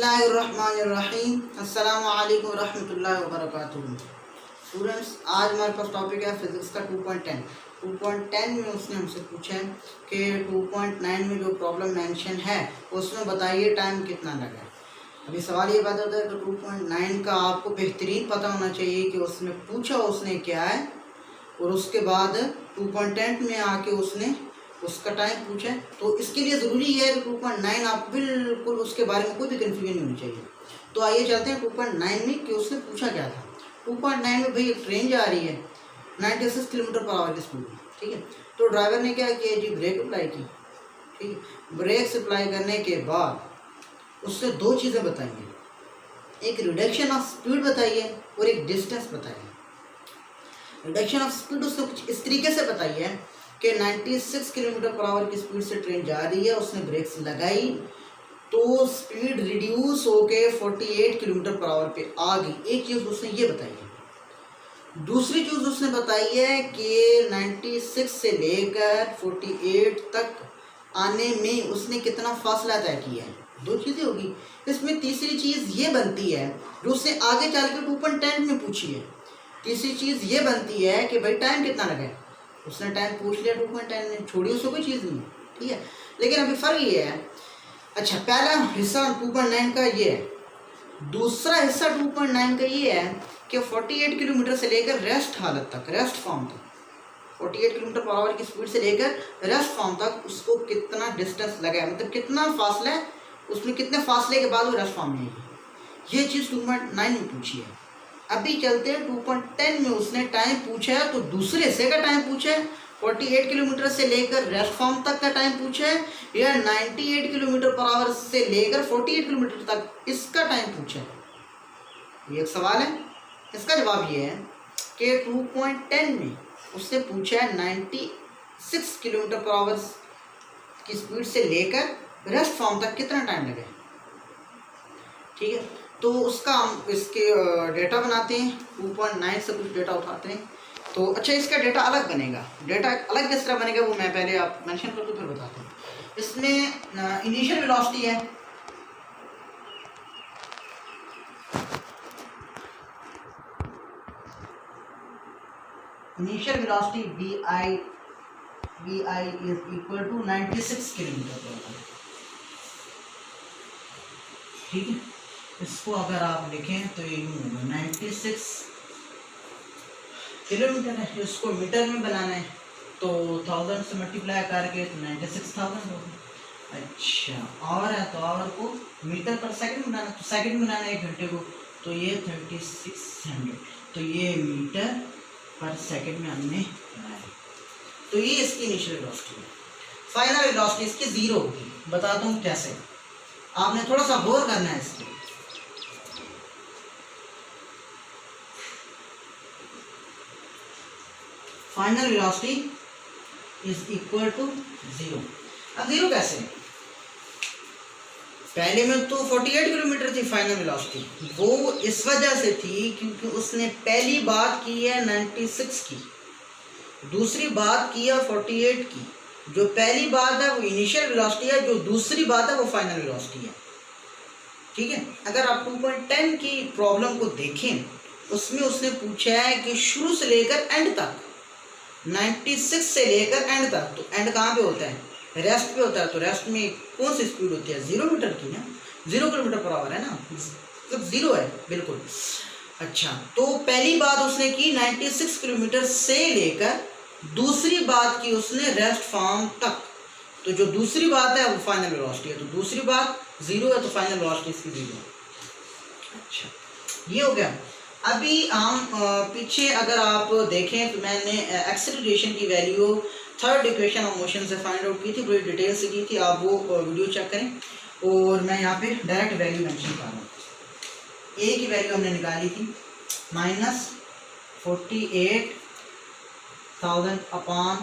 बिस्मिल्लाहिर्रहमानिर्रहीम। अस्सलामु अलैकुम रहमतुल्लाहि व बरकातुहू। स्टूडेंट्स, आज हमारे पास टॉपिक है फिजिक्स का 2.10। 2.10 में उसने हमसे पूछा है कि 2.9 में जो प्रॉब्लम मेंशन है उसमें बताइए टाइम कितना लगा। अभी सवाल ये बात होता है कि 2.9 का आपको बेहतरीन पता होना चाहिए कि उसमें पूछा उसने क्या है, और उसके बाद 2.10 में आके उसने उसका टाइम पूछा है। तो इसके लिए ज़रूरी है कि 2.9 आप बिल्कुल उसके बारे में कोई भी कन्फ्यूजन नहीं होनी चाहिए। तो आइए चलते हैं 2.9 में कि उसने पूछा क्या था। 2.9 में भाई एक ट्रेन जा रही है 96 किलोमीटर पर आवर की स्पीड में, ठीक है। तो ड्राइवर ने क्या किया जी, ब्रेक अप्लाई की, ठीक है। ब्रेक अप्लाई करने के बाद उससे दो चीज़ें बताइए, एक रिडक्शन ऑफ स्पीड बताइए और एक डिस्टेंस बताइए। रिडक्शन ऑफ स्पीड उसने कुछ इस तरीके से बताई है कि 96 किलोमीटर पर आवर की स्पीड से ट्रेन जा रही है, उसने ब्रेक्स लगाई तो स्पीड रिड्यूस होके 48 किलोमीटर पर आवर पे आ गई। एक चीज़ उसने ये बताई है। दूसरी चीज़ उसने बताई है कि 96 से लेकर 48 तक आने में उसने कितना फासला तय किया है। दो चीज़ें होगी। इसमें तीसरी चीज़ ये बनती है जो उसने आगे चल के 2.10 में पूछी है। तीसरी चीज़ ये बनती है कि भाई टाइम कितना लगा। उसने टाइम पूछ लिया 2.10 में, छोड़ी उससे कोई चीज़ नहीं, ठीक है। लेकिन अभी फ़र्क ये है, अच्छा पहला हिस्सा 2.9 का ये है, दूसरा हिस्सा 2.9 का ये है कि 48 किलोमीटर से लेकर रेस्ट हालत तक, रेस्ट फॉर्म तक, 48 किलोमीटर पर आवर की स्पीड से लेकर रेस्ट फॉर्म तक उसको कितना डिस्टेंस लगा है, मतलब कितना फासला है, उसमें कितने फासले के बाद वो रेस्ट फॉर्म में आएगी। ये चीज़ 2.9 में पूछी है। अभी चलते हैं 2.10 में उसने टाइम पूछा है, तो दूसरे हिस्से का टाइम पूछा है, 48 किलोमीटर से लेकर रेस्ट फॉर्म तक का टाइम पूछा है, या 98 किलोमीटर पर आवर से लेकर 48 किलोमीटर तक इसका टाइम पूछा है। ये एक सवाल है। इसका जवाब ये है कि 2.10 में उसने पूछा है 96 किलोमीटर पर आवर की स्पीड से लेकर रेस्ट फॉर्म तक कितना टाइम लगे, ठीक है। तो उसका हम इसके डेटा बनाते हैं, 2.9 से कुछ डेटा उठाते हैं। तो अच्छा, इसका डेटा अलग बनेगा। डेटा अलग किस तरह बनेगा वो मैं पहले आप मेंशन कर दूँ फिर बताता हूँ। इसमें इनिशियल वेलोसिटी है, initial velocity V I is equal to 96 kilometre per hour, ठीक है। इसको अगर आप लिखें तो ये 96 किलोमीटर है। इसको मीटर में बनाना है तो 1000 से मल्टीप्लाई करके तो 96,000 होगा। अच्छा, आवर है तो आवर को मीटर पर सेकंड बनाना, तो सेकंड बनाना है 1 घंटे को, तो ये 3600, तो ये मीटर पर सेकंड में हमने बनाया। तो ये इसकी इनिशियल वेलोसिटी है। फाइनल वेलोसिटी इसकी 0 होगी। बताता हूँ कैसे, आपने थोड़ा सा गौर करना है इसको। Final velocity is equal to 0। अब 0 कैसे? पहले में तो 48 किलोमीटर थी फाइनल वेलोसिटी, वो इस वजह से थी क्योंकि उसने पहली बात की है 96 की, दूसरी बात की है 48 की। जो पहली बात है वो इनिशियल वेलोसिटी है, जो दूसरी बात है वो फाइनल वेलोसिटी है, ठीक है। अगर आप 2.10 की प्रॉब्लम को देखें, उसमें उसने पूछा है कि शुरू से लेकर एंड तक, 96 से लेकर एंड तक, तो एंड कहाँ पे होता है? रेस्ट पे होता है। तो रेस्ट में कौन सी स्पीड होती है? 0 मीटर की ना, 0 किलोमीटर पर आवर है ना, मतलब 0 है बिल्कुल। अच्छा, तो पहली बात उसने की 96 किलोमीटर से लेकर, दूसरी बात की उसने रेस्ट फॉर्म तक। तो जो दूसरी बात है वो फाइनल वेलोसिटी है, तो दूसरी बात 0 है तो फाइनल वेलोसिटी इसकी 0 है। अच्छा, ये हो गया। अभी हम पीछे अगर आप देखें तो मैंने एक्सेलरेशन की value third equation of motion से फाइंड आउट की थी, पूरी डिटेल से की थी। आप वो वीडियो चेक करें। और मैं यहाँ पे डायरेक्ट वैल्यू मेंशन कर रहा हूँ। ए की वैल्यू हमने निकाली थी -48,000 upon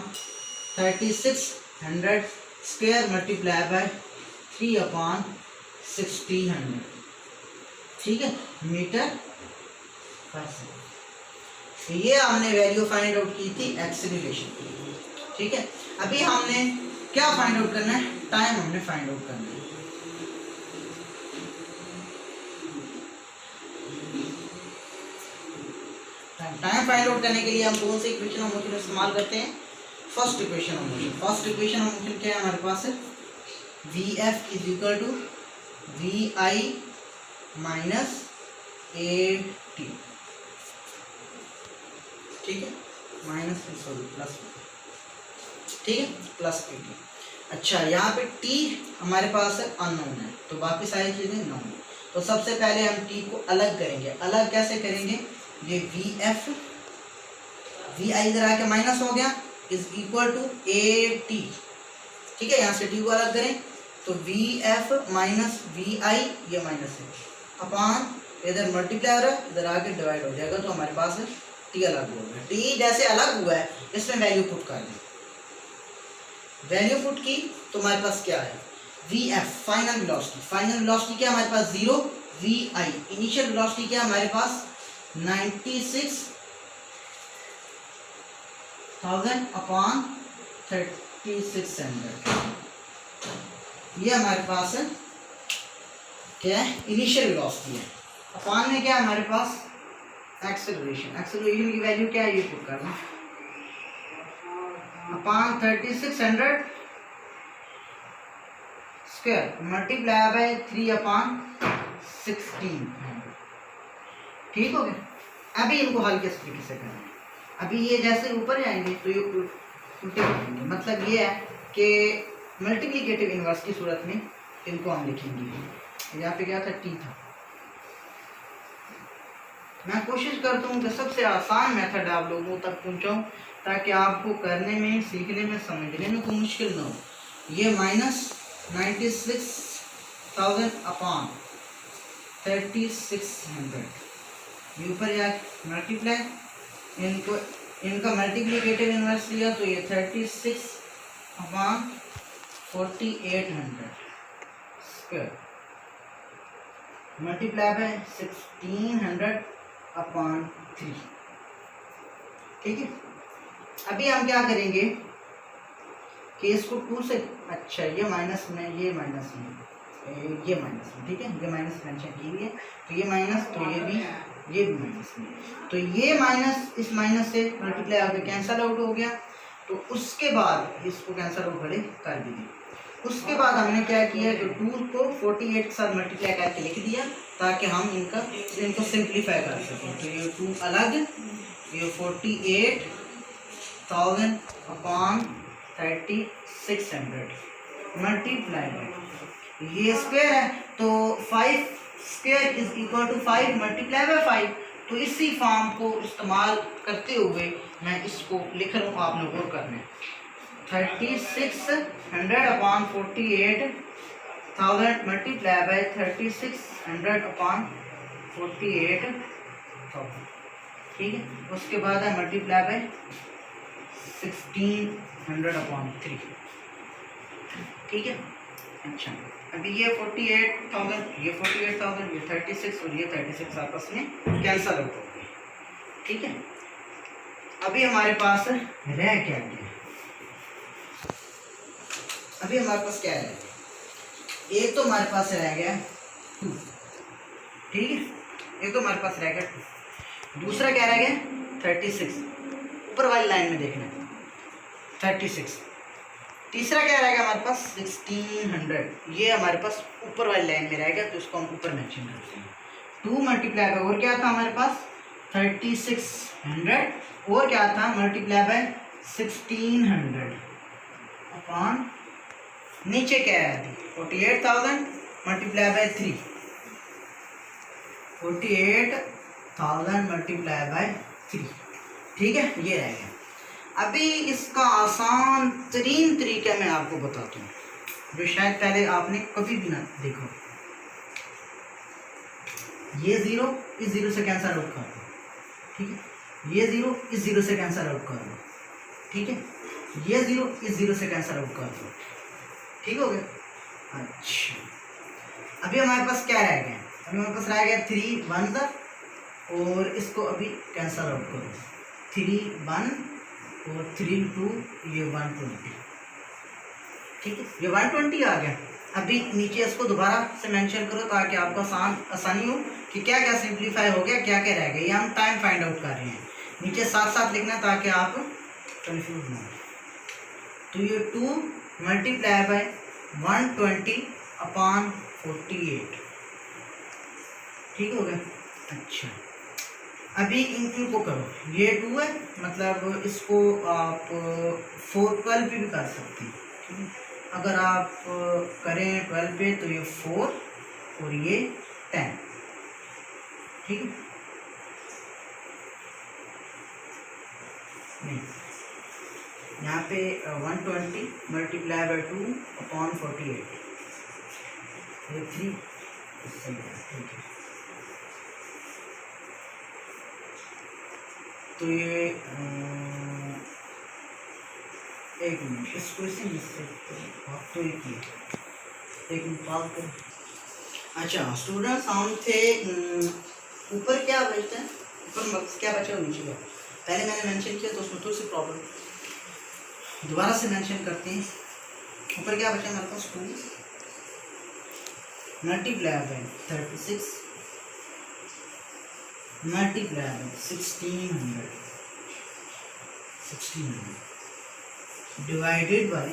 3600 square multiply by 3 upon 1600, ठीक है, मीटर पर सेकंड। तो ये हमने वैल्यू फाइंड आउट की थी एक्सेलरेशन की, ठीक है। अभी हमने क्या फाइंड आउट करना है? टाइम हमने फाइंड आउट करना है। टाइम फाइंड आउट करने के लिए हम कौन सी इक्वेशन ऑफ मोशन इस्तेमाल करते हैं? First equation of motion. First equation of motion क्या है हमारे पास? V F is equal to V I minus A T, ठीक है, माइनस सॉरी प्लस, ठीक है, प्लस ए टी। अच्छा, यहाँ पे टी हमारे पास है अननोन है, तो बाकी सारी चीज़ें नोन है। तो सबसे पहले हम टी को अलग करेंगे। अलग कैसे करेंगे? ये वी एफ, वी आई इधर आके माइनस हो गया, is equal to A T, ठीक है। यहाँ से टी को अलग करें तो V F minus V I, ये माइनस है, अपॉन इधर मल्टीप्लाई हो रहा है, इधर आके डिवाइड हो जाएगा, तो हमारे पास टी अलग हो गया। टी जैसे अलग हुआ है इसमें वैल्यू पुट कर दें। वैल्यू पुट की तो हमारे पास क्या है? V F final velocity, final velocity क्या हमारे पास 0, वी आई इनिशियल वेलोसिटी क्या हमारे पास 96,000 अपॉन 3600, ये हमारे पास है क्या है? इनिशियल वेलोसिटी है। अपॉन में क्या है हमारे पास? एक्सेलरेशन, एक्सेलरेशन की वैल्यू क्या है ये पुट करना, upon 3600 square multiply by 3 upon 1600, ठीक हो गया। अभी इनको हल किस तरीके से करना है? अभी ये जैसे ऊपर जाएंगे तो ये उल्टे करेंगे, मतलब ये है कि मल्टीप्लिकेटिव इनवर्स की सूरत में इनको हम लिखेंगे। यहाँ पे क्या था? टी था। मैं कोशिश करता हूँ कि सबसे आसान मेथड आप लोगों तक पहुँचाऊँ ताकि आपको करने में, सीखने में, समझने में कोई मुश्किल ना हो। ये माइनस 96,000 अपॉन 3600, ये ऊपर या मल्टीप्लाई, इनको इनका मल्टीप्लिकेटिव इनवर्स लिया तो ये 36 upon 4800 square multiply by 1600 upon 3, ठीक है। अभी हम क्या करेंगे कि इसको 2 से, अच्छा ये माइनस में, ये माइनस में, ये माइनस में, ठीक है, ये माइनस मेंशन की हुई है, तो ये माइनस, तो ये भी माइनस में, तो ये माइनस इस माइनस से मल्टीप्लाई आगे कैंसल आउट हो गया। तो उसके बाद इसको कैंसल आउट कर दीजिए। उसके बाद हमने क्या किया कि 2 को 48 के साथ मल्टीप्लाई करके लिख दिया ताकि हम इनको सिंप्लीफाई कर सकें। तो ये 2 अलग, ये 48,000 अपॉन 3600 मल्टीप्लाई बाय, ये स्क्वायर है तो 5 square is equal to 5 multiply by 5। तो इसी फॉर्म को इस्तेमाल करते हुए मैं इसको लिख रहा हूँ, आपने गौर करना है। 3600 अपॉन 48,000 मल्टीप्लाई बाय 3600 अपॉन 48,000, ठीक है। उसके बाद है मल्टीप्लाई बाय 1600 अपॉन 3, ठीक है। अच्छा, अभी ये 48,000, ये 48,000, ये 36 और ये 36 आपस में कैंसल आउट हो गए, ठीक है। अभी हमारे पास रह क्या गया? अभी हमारे पास क्या है? एक तो हमारे पास रह गया 2, ठीक है, एक तो हमारे पास रह गया 2, दूसरा क्या रह गया 36, ऊपर वाली लाइन में देखना 36, तीसरा क्या रहेगा हमारे पास 1600, ये हमारे पास ऊपर वाली लाइन में रहेगा, तो इसको हम ऊपर मेंशन करते हैं। 2 मल्टीप्लाई बाय, और क्या था हमारे पास 3600, और क्या था मल्टीप्लाई बाय 1600 अपॉन, नीचे क्या है 48,000 मल्टीप्लाई बाय 3, 48,000 मल्टीप्लाई बाय 3, ठीक है, ये रहेगा। अभी इसका आसान तरीन तरीका मैं आपको बताता हूँ जो शायद पहले आपने कभी भी ना देखा। ये 0 इस 0 से कैंसल आउट कर दो, ठीक है, ये 0 इस 0 से कैंसल आउट कर दो, ठीक है, ये 0 इस 0 से कैंसल आउट कर दो, ठीक हो गया। अच्छा, अभी हमारे पास क्या रह गया? अभी हमारे पास रह गया 3 1 और इसको अभी कैंसल आउट करो, 3 1 और 3 2, ये 120, ठीक है, ये 120 आ गया। अभी नीचे इसको दोबारा से मेंशन करो ताकि आपको आसानी हो कि क्या क्या सिंप्लीफाई हो गया, क्या क्या रह गया। ये हम टाइम फाइंड आउट कर रहे हैं नीचे साथ साथ लिखना ताकि आप कंफ्यूज ना हो। तो ये 2 मल्टीप्लाई बाय 120/48, ठीक हो गया। अच्छा, अभी इनको करो, ये 2 है, मतलब इसको आप 412 पे भी कर सकते हैं, ठीक है। अगर आप करें 12 पे तो ये 4 और ये 10, ठीक है। नहीं, यहाँ पे 120 मल्टीप्लाई बाय 2/48, ये 3, ठीक है। तो ये एक मिनट, इसको इसे मिस्टेक तो एक निकाल कर। अच्छा स्टूडेंट्स, हम थे ऊपर क्या बचते हैं, ऊपर क्या बचा और नीचे क्या, पहले मैंने मेंशन किया तो उसमें थोड़ी सी प्रॉब्लम, दोबारा से मेंशन करते हैं। ऊपर क्या बचा हमारे पास, 2 multiply by 36 multiply by 1600 divided by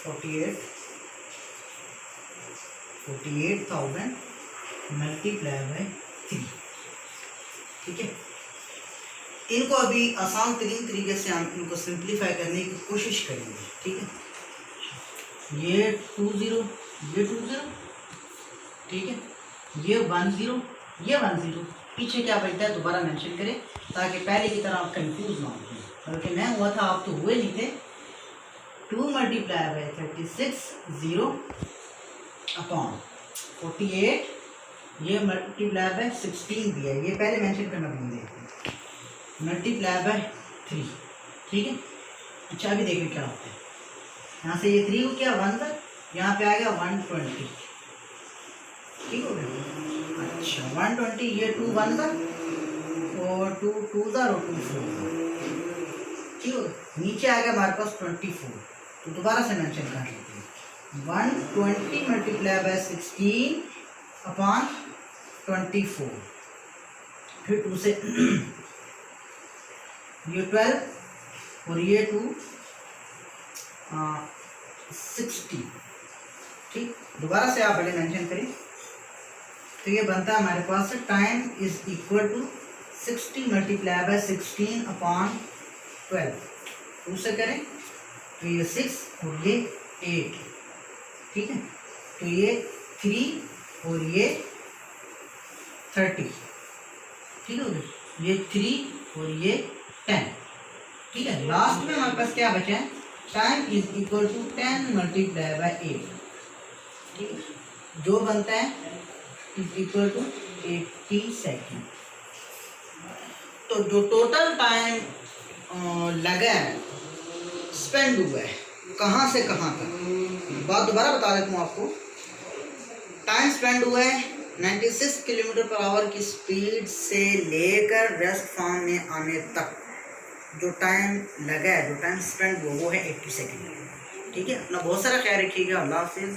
48,000 multiply by 3, ठीक है। इनको अभी आसान तरीन तरीके से हम इनको सिंप्लीफाई करने की कोशिश करेंगे, ठीक है। ये 20, ये 20, ठीक है, ये 10, ये 10, पीछे क्या बचता है दोबारा मेंशन करें ताकि पहले की तरह आप कंफ्यूज ना हो, बल्कि मैं हुआ था आप तो हुए नहीं थे। 2 मल्टीप्लाई बाय 36 0/48, ये मल्टीप्लाई बाय 16 दिया है, ये पहले मेंशन करना भूल गए, मल्टीप्लाई बाय 3, ठीक है। अच्छा अभी देखिए क्या होता है, यहाँ से ये 3 को क्या 1 था, यहाँ पे आ गया 120, ठीक हो गया। अच्छा 120, ये 2 1 था और 2 2 था और 2 4, ठीक हो गया। नीचे आ गया हमारे पास 24, तो दोबारा से मेंशन कर लेते हैं, 120 मल्टीप्लाई बाय 16/24, फिर 2 से ये 12 और ये 2 60, ठीक। दोबारा से आप पहले मेंशन करें तो ये बनता है हमारे पास time is equal to 60 multiply by 16/12, 2 से करें तो ये 6 और ये 8, ठीक है। तो ये 3 और ये 30, ठीक है, ये 3 और ये 10, ठीक है। लास्ट में हमारे पास क्या बचा है, time is equal to 10 multiply by 8, ठीक है, जो बनता है इज इक्वल टू 80 सेकेंड। तो जो टोटल टाइम लगा है, स्पेंड हुआ है, कहाँ से कहाँ तक, बात दोबारा बता देता हूँ आपको। टाइम स्पेंड हुआ है 96 किलोमीटर/आवर की स्पीड से लेकर रेस्ट फार्म में आने तक, जो टाइम लगा है, जो टाइम स्पेंड हुआ वो है 80 सेकेंड, ठीक है। अपना बहुत सारा ख्याल रखिएगा, अल्लाह हाफिज़।